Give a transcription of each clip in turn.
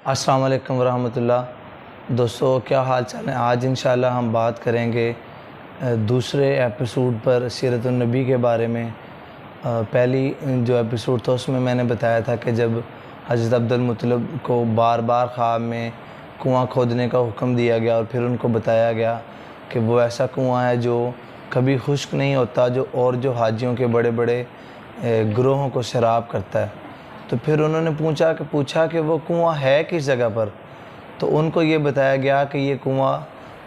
अस्सलाम वालेकुम वरहमतुल्लाह। दोस्तों क्या हाल चाल है। आज इंशाल्लाह हम बात करेंगे दूसरे एपिसोड पर सीरत नबी के बारे में। पहली जो एपिसोड था उसमें मैंने बताया था कि जब हज़रत अब्दुल मुत्तलिब को बार बार ख्वाब में कुआं खोदने का हुक्म दिया गया और फिर उनको बताया गया कि वो ऐसा कुआं है जो कभी खुश्क नहीं होता, जो हाजियों के बड़े बड़े ग्रोहों को सैराब करता है। तो फिर उन्होंने पूछा कि वो कुआं है किस जगह पर। तो उनको ये बताया गया कि ये कुआं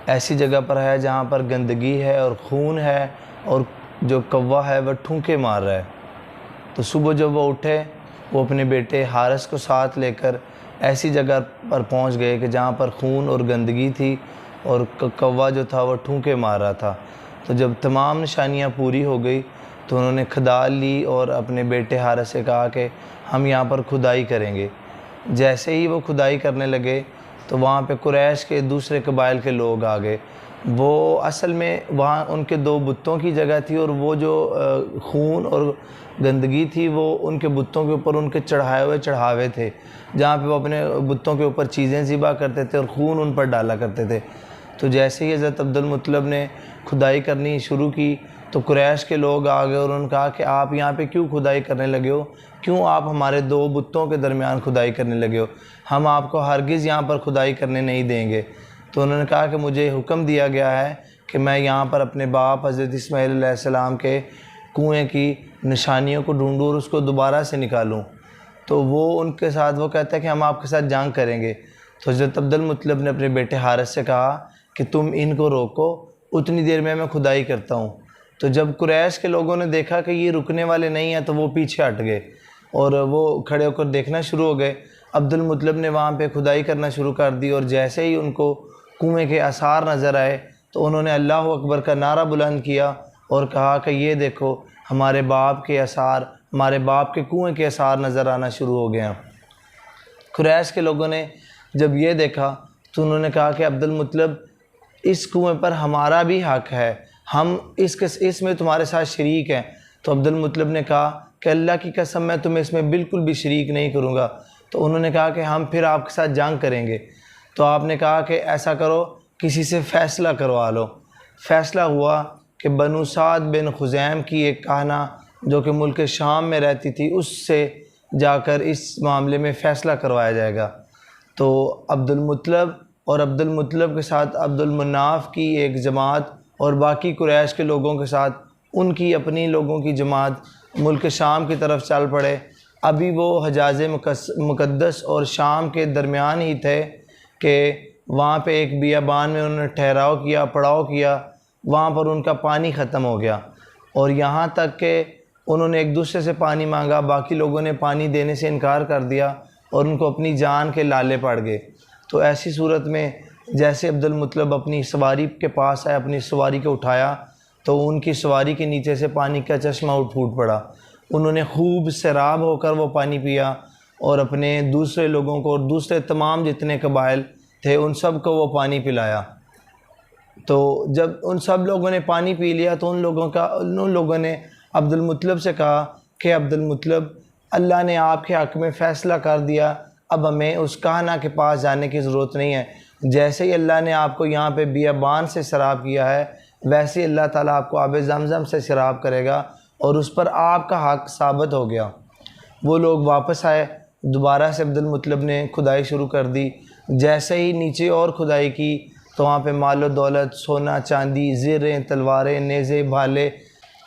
ऐसी जगह पर है जहाँ पर गंदगी है और खून है और जो कौवा है वह ठूंके मार रहा है। तो सुबह जब वो उठे, वो अपने बेटे हारिस को साथ लेकर ऐसी जगह पर पहुँच गए कि जहाँ पर खून और गंदगी थी और कौवा जो था वह ठूंके मार रहा था। तो जब तमाम निशानियाँ पूरी हो गई तो उन्होंने खदाल ली और अपने बेटे हारिस से कहा कि हम यहाँ पर खुदाई करेंगे। जैसे ही वो खुदाई करने लगे तो वहाँ पे कुरैश के दूसरे कबाइल के लोग आ गए। वो असल में वहाँ उनके दो बुतों की जगह थी और वो जो खून और गंदगी थी वो उनके बुतों के ऊपर उनके चढ़ाए हुए चढ़ावे थे, जहाँ पे वो अपने बुतों के ऊपर चीज़ें ज़िबा करते थे और खून उन पर डाला करते थे। तो जैसे ही हज़रत अब्दुल मुत्तलिब ने खुदाई करनी शुरू की तो कुरैश के लोग आ गए और उन्होंने कहा कि आप यहाँ पे क्यों खुदाई करने लगे हो, क्यों आप हमारे दो बुतों के दरमियान खुदाई करने लगे हो, हम आपको हरगिज़ यहाँ पर खुदाई करने नहीं देंगे। तो उन्होंने कहा कि मुझे हुक्म दिया गया है कि मैं यहाँ पर अपने बाप हज़रत इस्माईल अलैहिस्सलाम के कुएँ की निशानियों को ढूंढूँ और उसको दोबारा से निकालूँ। तो वो उनके साथ वो कहता है कि हम आपके साथ जंग करेंगे। तो हज़रत अब्दुल मुत्तलिब ने अपने बेटे हारिस से कहा कि तुम इनको रोको, उतनी देर में मैं खुदाई करता हूँ। तो जब कुरैश के लोगों ने देखा कि ये रुकने वाले नहीं हैं तो वो पीछे हट गए और वो खड़े होकर देखना शुरू हो गए। अब्दुल मुत्तलिब ने वहाँ पे खुदाई करना शुरू कर दी और जैसे ही उनको कुएं के आसार नज़र आए तो उन्होंने अल्लाह अकबर का नारा बुलंद किया और कहा कि ये देखो हमारे बाप के आसार, हमारे बाप के कुएं के आसार नज़र आना शुरू हो गए हैं। कुरैश के लोगों ने जब ये देखा तो उन्होंने कहा कि अब्दुल मुत्तलिब इस कुएं पर हमारा भी हक़ है, हम इसमें तुम्हारे साथ शरीक हैं। तो अब्दुल मुत्तलिब ने कहा कि अल्लाह की कसम मैं तुम्हें इसमें बिल्कुल भी शरीक नहीं करूँगा। तो उन्होंने कहा कि हम फिर आपके साथ जंग करेंगे। तो आपने कहा कि ऐसा करो, किसी से फ़ैसला करवा लो। फ़ैसला हुआ कि बनु साद बिन खुज़ैम की एक कहना जो कि मुल्क शाम में रहती थी, उससे जाकर इस मामले में फ़ैसला करवाया जाएगा। तो अब्दुल मुत्तलिब और अब्दुल मुत्तलिब के साथ अब्दुल मनाफ की एक जमात और बाकी कुरैश के लोगों के साथ उनकी अपनी लोगों की जमात मुल्क शाम की तरफ चल पड़े। अभी वो हजाज़ मुक़द्दस और शाम के दरमियान ही थे कि वहाँ पे एक बियाबान में उन्होंने ठहराव किया, पड़ाव किया। वहाँ पर उनका पानी ख़त्म हो गया और यहाँ तक कि उन्होंने एक दूसरे से पानी मांगा, बाकी लोगों ने पानी देने से इनकार कर दिया और उनको अपनी जान के लाले पड़ गए। तो ऐसी सूरत में जैसे अब्दुल मुत्तलिब अपनी सवारी के पास आए, अपनी सवारी को उठाया तो उनकी सवारी के नीचे से पानी का चश्मा फूट पड़ा। उन्होंने खूब सैराब होकर वो पानी पिया और अपने दूसरे लोगों को और दूसरे तमाम जितने कबाइल थे उन सब को वो पानी पिलाया। तो जब उन सब लोगों ने पानी पी लिया तो उन लोगों ने अब्दुल मुत्तलिब से कहा कि अब्दुल मुत्तलिब, अल्लाह ने आपके हक़ में फ़ैसला कर दिया, अब हमें उस कहना के पास जाने की ज़रूरत नहीं है। जैसे ही अल्लाह ने आपको यहाँ पे बियाबान से शराब किया है वैसे ही अल्लाह ताला आपको आब ज़मज़म से शराब करेगा और उस पर आपका हक़ साबित हो गया। वो लोग वापस आए, दोबारा से अब्दुल मुत्तलिब ने खुदाई शुरू कर दी। जैसे ही नीचे और खुदाई की तो वहाँ पे मालो दौलत, सोना चांदी, ज़ेरें, तलवारें, नेज़े, भाले,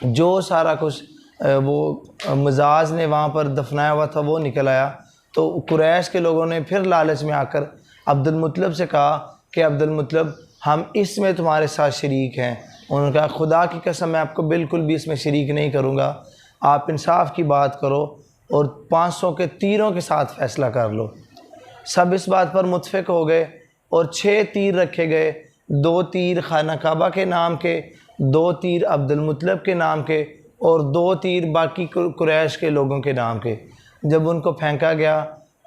जो सारा कुछ वो मजाज ने वहाँ पर दफनाया हुआ था वो निकल आया। तो कुरैश के लोगों ने फिर लालच में आकर अब्दुल मुत्तलिब से कहा कि अब्दुल मुत्तलिब, हम इसमें तुम्हारे साथ शरीक हैं। उन्होंने कहा खुदा की कसम मैं आपको बिल्कुल भी इसमें शरीक नहीं करूँगा, आप इंसाफ की बात करो और 500 के तीरों के साथ फ़ैसला कर लो। सब इस बात पर मुत्फिक हो गए और 6 तीर रखे गए, 2 तीर खाना काबा के नाम के, 2 तीर अब्दुल मुत्तलिब के नाम के और 2 तीर बाकी कुरैश के लोगों के नाम के। जब उनको फेंका गया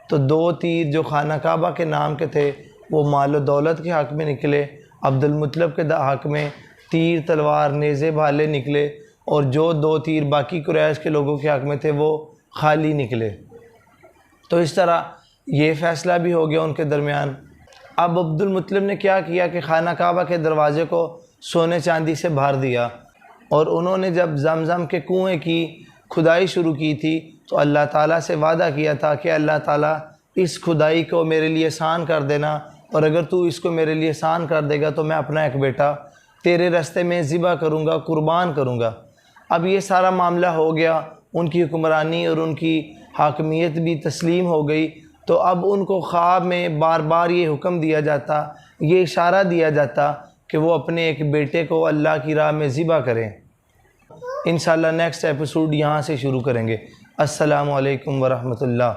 तो 2 तीर जो खाना काबा के नाम के थे वो मालो दौलत के हक़ में निकले, अब्दुल मुत्तलिब के हक़ में तीर, तलवार, नेज़े, भाले निकले और जो 2 तीर बाकी कुरैश के लोगों के हक़ में थे वो खाली निकले। तो इस तरह ये फ़ैसला भी हो गया उनके दरमियान। अब अब्दुल मुत्तलिब ने क्या किया कि खाना काबा के दरवाज़े को सोने चांदी से भर दिया, और उन्होंने जब ज़मज़म के कुएँ की खुदाई शुरू की थी तो अल्लाह ताला से वादा किया था कि अल्लाह ताला इस खुदाई को मेरे लिए आसान कर देना, और अगर तू इसको मेरे लिए आसान कर देगा तो मैं अपना एक बेटा तेरे रास्ते में ज़िबा करूँगा, कुर्बान करूँगा। अब ये सारा मामला हो गया, उनकी हुक्मरानी और उनकी हाकमियत भी तस्लीम हो गई। तो अब उनको ख्वाब में बार बार ये हुक्म दिया जाता, ये इशारा दिया जाता कि वो अपने एक बेटे को अल्लाह की राह में ज़िबा करें। इंशाअल्लाह नेक्स्ट एपिसोड यहाँ से शुरू करेंगे। अस्सलामु अलैकुम वरहमतुल्लाह।